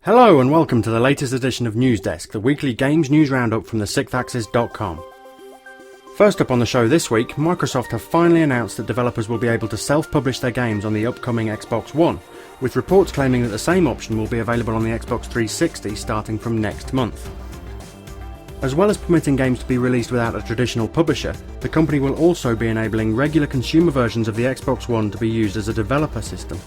Hello and welcome to the latest edition of Newsdesk, the weekly games news roundup from TheSixthAxis.com. First up on the show this week, Microsoft have finally announced that developers will be able to self-publish their games on the upcoming Xbox One, with reports claiming that the same option will be available on the Xbox 360 starting from next month. As well as permitting games to be released without a traditional publisher, the company will also be enabling regular consumer versions of the Xbox One to be used as a developer system.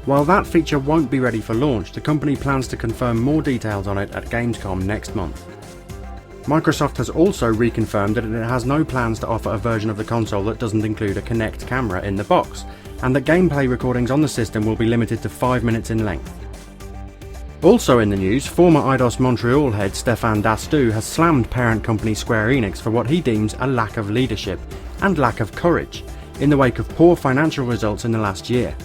While that feature won't be ready for launch, the company plans to confirm more details on it at Gamescom next month. Microsoft has also reconfirmed that it has no plans to offer a version of the console that doesn't include a Kinect camera in the box, and that gameplay recordings on the system will be limited to 5 minutes in length. Also in the news, former Eidos Montreal head Stéphane Dastou has slammed parent company Square Enix for what he deems a lack of leadership and lack of courage in the wake of poor financial results in the last year.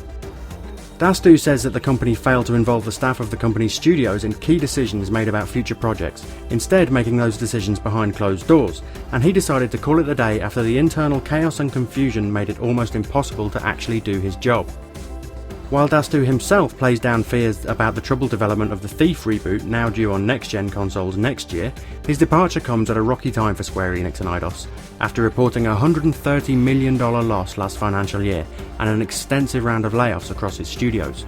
Dastou says that the company failed to involve the staff of the company's studios in key decisions made about future projects, instead making those decisions behind closed doors, and he decided to call it a day after the internal chaos and confusion made it almost impossible to actually do his job. While Dastou himself plays down fears about the troubled development of the Thief reboot now due on next-gen consoles next year, his departure comes at a rocky time for Square Enix and Eidos, after reporting a $130 million loss last financial year and an extensive round of layoffs across its studios.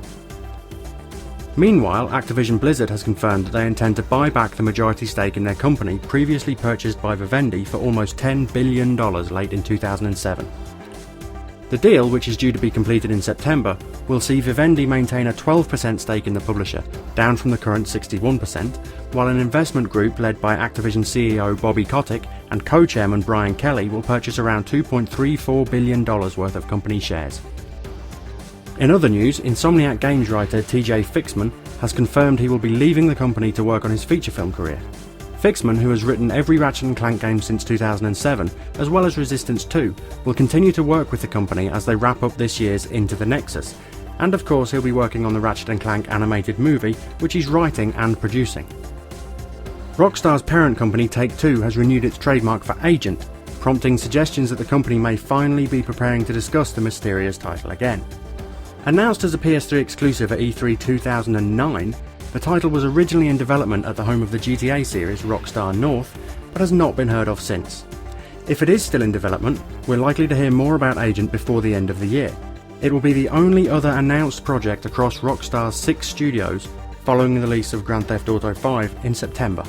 Meanwhile, Activision Blizzard has confirmed that they intend to buy back the majority stake in their company previously purchased by Vivendi for almost $10 billion late in 2007. The deal, which is due to be completed in September, will see Vivendi maintain a 12% stake in the publisher, down from the current 61%, while an investment group led by Activision CEO Bobby Kotick and co-chairman Brian Kelly will purchase around $2.34 billion worth of company shares. In other news, Insomniac Games writer TJ Fixman has confirmed he will be leaving the company to work on his feature film career. Fixman, who has written every Ratchet & Clank game since 2007, as well as Resistance 2, will continue to work with the company as they wrap up this year's Into the Nexus, and of course he'll be working on the Ratchet & Clank animated movie, which he's writing and producing. Rockstar's parent company Take-Two has renewed its trademark for Agent, prompting suggestions that the company may finally be preparing to discuss the mysterious title again. Announced as a PS3 exclusive at E3 2009, the title was originally in development at the home of the GTA series, Rockstar North, but has not been heard of since. If it is still in development, we're likely to hear more about Agent before the end of the year. It will be the only other announced project across Rockstar's 6 studios following the release of Grand Theft Auto V in September.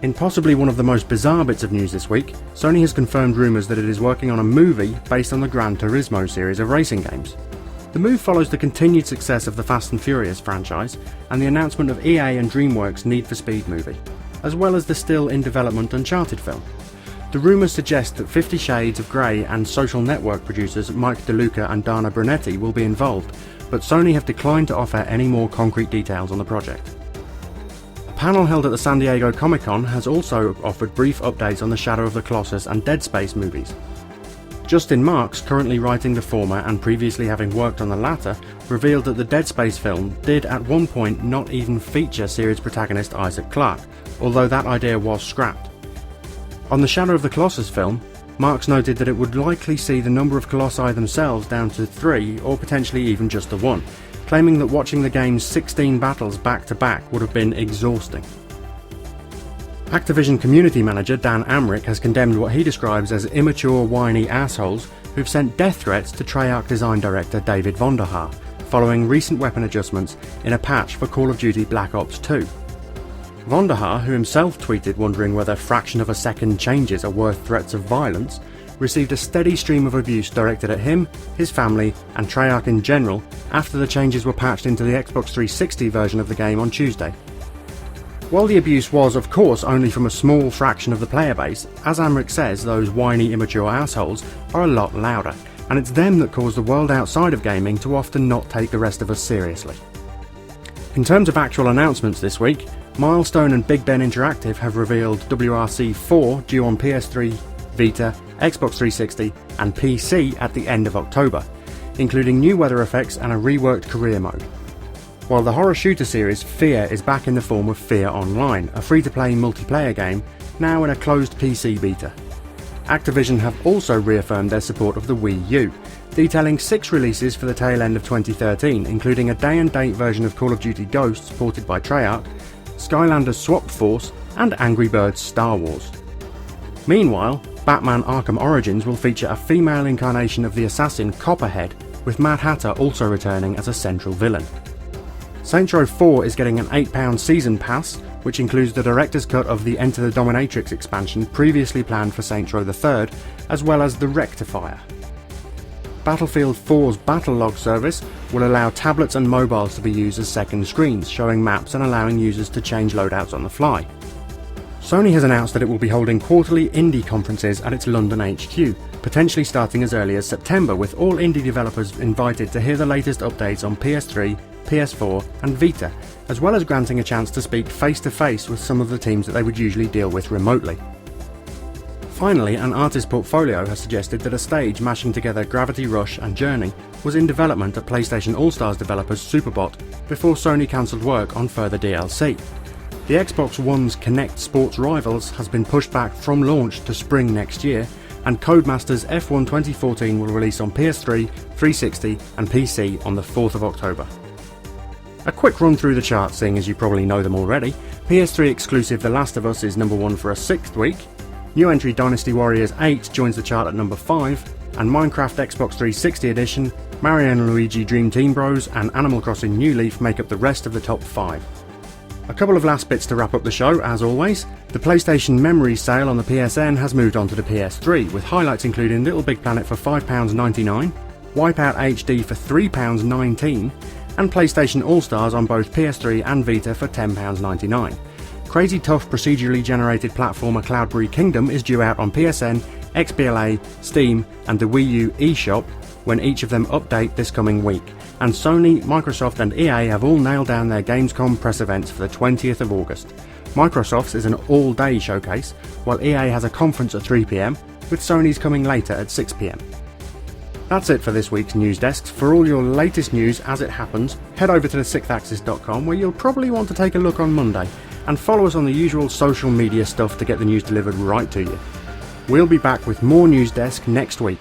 In possibly one of the most bizarre bits of news this week, Sony has confirmed rumours that it is working on a movie based on the Gran Turismo series of racing games. The move follows the continued success of the Fast and Furious franchise and the announcement of EA and DreamWorks' Need for Speed movie, as well as the still in development Uncharted film. The rumours suggest that 50 Shades of Grey and Social Network producers Mike DeLuca and Dana Brunetti will be involved, but Sony have declined to offer any more concrete details on the project. A panel held at the San Diego Comic-Con has also offered brief updates on the Shadow of the Colossus and Dead Space movies. Justin Marks, currently writing the former and previously having worked on the latter, revealed that the Dead Space film did at one point not even feature series protagonist Isaac Clarke, although that idea was scrapped. On the Shadow of the Colossus film, Marks noted that it would likely see the number of Colossi themselves down to 3 or potentially even just the 1, claiming that watching the game's 16 battles back to back would have been exhausting. Activision community manager Dan Amrich has condemned what he describes as immature, whiny assholes who've sent death threats to Treyarch design director David Vonderhaar, following recent weapon adjustments in a patch for Call of Duty Black Ops 2. Vonderhaar, who himself tweeted wondering whether fraction of a second changes are worth threats of violence, received a steady stream of abuse directed at him, his family, and Treyarch in general after the changes were patched into the Xbox 360 version of the game on Tuesday. While the abuse was, of course, only from a small fraction of the player base, as Amrich says, those whiny, immature assholes are a lot louder, and it's them that cause the world outside of gaming to often not take the rest of us seriously. In terms of actual announcements this week, Milestone and Big Ben Interactive have revealed WRC 4 due on PS3, Vita, Xbox 360 and PC at the end of October, including new weather effects and a reworked career mode. While the horror shooter series Fear is back in the form of Fear Online, a free-to-play multiplayer game, now in a closed PC beta. Activision have also reaffirmed their support of the Wii U, detailing 6 releases for the tail end of 2013, including a day-and-date version of Call of Duty Ghosts ported by Treyarch, Skylanders Swap Force, and Angry Birds Star Wars. Meanwhile, Batman Arkham Origins will feature a female incarnation of the assassin Copperhead, with Mad Hatter also returning as a central villain. Saints Row 4 is getting an £8 season pass, which includes the director's cut of the Enter the Dominatrix expansion previously planned for Saints Row III, as well as the Rectifier. Battlefield 4's Battle Log service will allow tablets and mobiles to be used as second screens, showing maps and allowing users to change loadouts on the fly. Sony has announced that it will be holding quarterly indie conferences at its London HQ, potentially starting as early as September, with all indie developers invited to hear the latest updates on PS3, PS4 and Vita, as well as granting a chance to speak face-to-face with some of the teams that they would usually deal with remotely. Finally, an artist portfolio has suggested that a stage mashing together Gravity Rush and Journey was in development at PlayStation All-Stars developers Superbot before Sony cancelled work on further DLC. The Xbox One's Kinect Sports Rivals has been pushed back from launch to spring next year, and Codemasters F1 2014 will release on PS3, 360 and PC on the 4th of October. A quick run through the charts, seeing as you probably know them already. PS3 exclusive The Last of Us is number 1 for a 6th week, new entry Dynasty Warriors 8 joins the chart at number 5, and Minecraft Xbox 360 edition, Mario & Luigi Dream Team Bros and Animal Crossing New Leaf make up the rest of the top 5. A couple of last bits to wrap up the show, as always. The PlayStation Memories sale on the PSN has moved on to the PS3, with highlights including Little Big Planet for £5.99, Wipeout HD for £3.19, and PlayStation All-Stars on both PS3 and Vita for £10.99. Crazy Tough procedurally generated platformer Cloudberry Kingdom is due out on PSN, XBLA, Steam and the Wii U eShop, when each of them update this coming week. And Sony, Microsoft and EA have all nailed down their Gamescom press events for the 20th of August. Microsoft's is an all-day showcase, while EA has a conference at 3 PM, with Sony's coming later at 6 PM. That's it for this week's news desks. For all your latest news as it happens, head over to TheSixthAxis.com, where you'll probably want to take a look on Monday, and follow us on the usual social media stuff to get the news delivered right to you. We'll be back with more News Desk next week.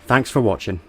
Thanks for watching.